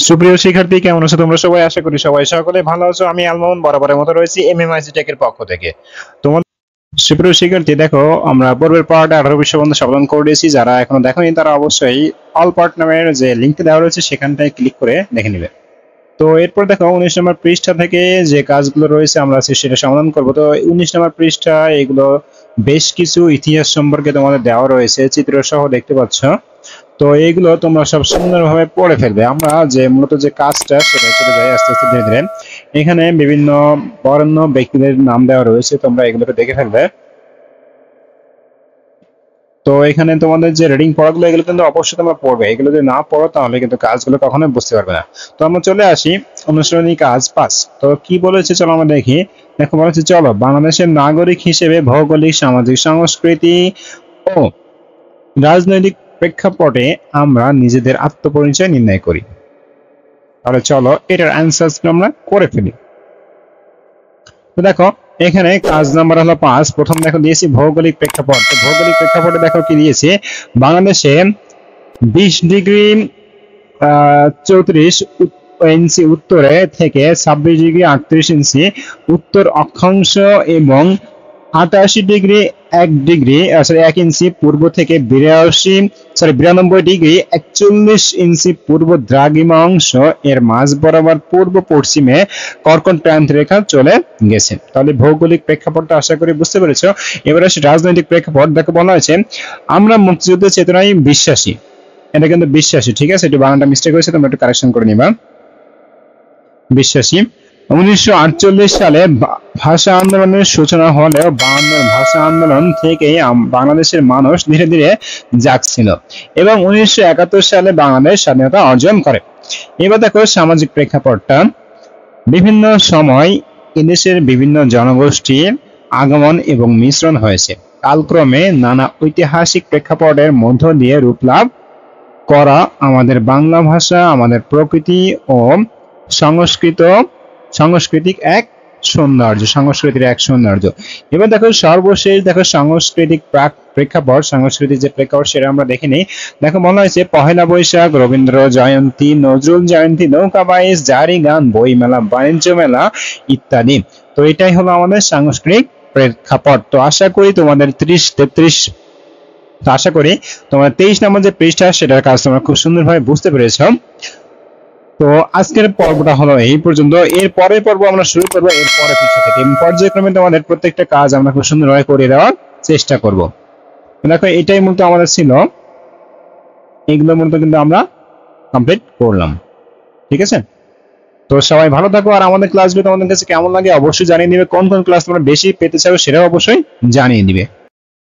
সুপ্রিয় শিক্ষার্থী, কেমন আছো তোমরা সবাই? আশা করি সবাই সকলে ভালো আছো। আমি আলমোহন বরাবরের মতো রয়েছি এমএমআইসি টেকের পক্ষ থেকে। তোমার সুপ্রিয় শিক্ষার্থী, দেখো আমরা পূর্বের পার্টে 18 বিশ্ব বন্ধু সমাধান করে দিয়েছি। যারা এখনো দেখোনি তারা অবশ্যই অল পার্ট নামের যে লিঙ্কটা দেওয়া রয়েছে সেখানটায় ক্লিক করে দেখে নিবে। তো এরপর দেখো 19 নম্বর পৃষ্ঠা থেকে যে কাজগুলো রয়েছে আমরা সেটা সমাধান করব। তো 19 নম্বর পৃষ্ঠা এগুলো বেশ কিছু ইতিহাস সম্পর্কে তোমাদের দেওয়া রয়েছে, চিত্র সহ দেখতে পাচ্ছ। তো এইগুলো তোমরা সব সুন্দরভাবে পড়ে ফেলবে। আমরা যে মূলত যে কাজটা সেটা চলে যাই আস্তে আস্তে ধীরে ধীরে। এখানে বিভিন্ন বরেণ্য ব্যক্তিদের নাম দেওয়া রয়েছে, তোমরা এগুলোকে দেখে ফেলবে। তো এখানে তোমাদের যে রিডিং পড়াগুলো এগুলো কিন্তু অবশ্যই তোমরা পড়বে। এগুলো যদি না পড়ো তাহলে কিন্তু কাজগুলো কখনোই বুঝতে পারবে না। তো আমরা চলে আসি অনুশীলনী কাজ 5। তো কি বলেছে চলো আমরা দেখি। দেখো বলেছে, চলো বাংলাদেশের নাগরিক হিসেবে ভৌগোলিক, সামাজিক, সংস্কৃতি ও রাজনৈতিক প্রেক্ষাপটে আমরা নিজেদের আত্মপরিচয় নির্ণয় করি। তাহলে চলো এটার অ্যান্সার আমরা করে ফেলি। তো দেখো এখানে কাজ নাম্বার হলো 5। প্রথম দেখো দিয়েছি ভৌগোলিক প্রেক্ষাপট। তো ভৌগোলিক প্রেক্ষাপটে দেখো কি দিয়েছে, বাংলাদেশে 20 ডিগ্রি 34 ইঞ্চি উত্তরে থেকে 26 ডিগ্রি 38 ইঞ্চি উত্তর অক্ষাংশ এবং 88 ডিগ্রি 1 ইঞ্চি পূর্ব থেকে 92 ডিগ্রি 41 ইঞ্চি পূর্ব দ্রাঘিমাংশ এর মাঝ বরাবর পূর্ব পশ্চিমে কর্কট ক্রান্ত রেখা চলে গেছে। তাহলে ভৌগোলিক প্রেক্ষাপটটা আশা করি বুঝতে পেরেছো। এবার আসে রাজনৈতিক প্রেক্ষাপট। দেখো বলা হয়েছে, আমরা মুক্তিযুদ্ধের চেতনায় বিশ্বাসী। এটা কিন্তু বিশ্বাসী, ঠিক আছে? একটু বানানটা মিস্টেক হয়েছে, তোমরা একটু কারেকশন করে নিবা। বিশ্বাসী। 1948 সালে ভাষা আন্দোলনের সূচনা হলেও ভাষা আন্দোলন থেকেই বাংলাদেশের মানুষ ধীরে ধীরে জাগছিল এবং 1971 সালে বাংলাদেশ স্বাধীনতা অর্জন করে। এবার দেখো সামাজিক প্রেক্ষাপটটা। বিভিন্ন সময় এদেশের বিভিন্ন জনগোষ্ঠীর আগমন এবং মিশ্রণ হয়েছে। কালক্রমে নানা ঐতিহাসিক প্রেক্ষাপটের মধ্য দিয়ে রূপ লাভ করা আমাদের বাংলা ভাষা আমাদের প্রকৃতি ও সাংস্কৃতিক এক সংস্কৃতির এক সৌন্দর্য। এবার দেখো সর্বশেষ দেখো সাংস্কৃতিক প্রেক্ষাপট। সাংস্কৃতিক যে প্রেক্ষাপট সেটা আমরা দেখে নিই। দেখো বলা হয়েছে, পহেলা বৈশাখ, রবীন্দ্র জয়ন্তী, নজরুল জয়ন্তী, নৌকা বাইচ, জারি গান, বই মেলা, বাণিজ্য মেলা ইত্যাদি। তো এটাই হলো আমাদের সাংস্কৃতিক প্রেক্ষাপট। তো আশা করি তোমাদের 33 তোমার 23 নম্বর যে পৃষ্ঠা সেটার কাজ তোমরা খুব সুন্দরভাবে বুঝতে পেরেছো। তো আজকের পর্বটা হলো এই পর্যন্ত। এর পরের পর্ব আমরা শুরু করবো এর পরের পৃষ্ঠা থেকে। পর্যায়ক্রমে তোমাদের প্রত্যেকটা কাজ আমরা খুব সুন্দরভাবে করে দেওয়ার চেষ্টা করব। দেখো এটাই মূলত আমাদের ছিল, এইগুলো মূলত কিন্তু আমরা কমপ্লিট করলাম, ঠিক আছে? তো সবাই ভালো থাকো। আর আমাদের ক্লাসগুলো তোমাদের কাছে কেমন লাগে অবশ্যই জানিয়ে দিবে। কোন কোন ক্লাস তোমরা বেশি পেতে চাও সেটাও অবশ্যই জানিয়ে দিবে।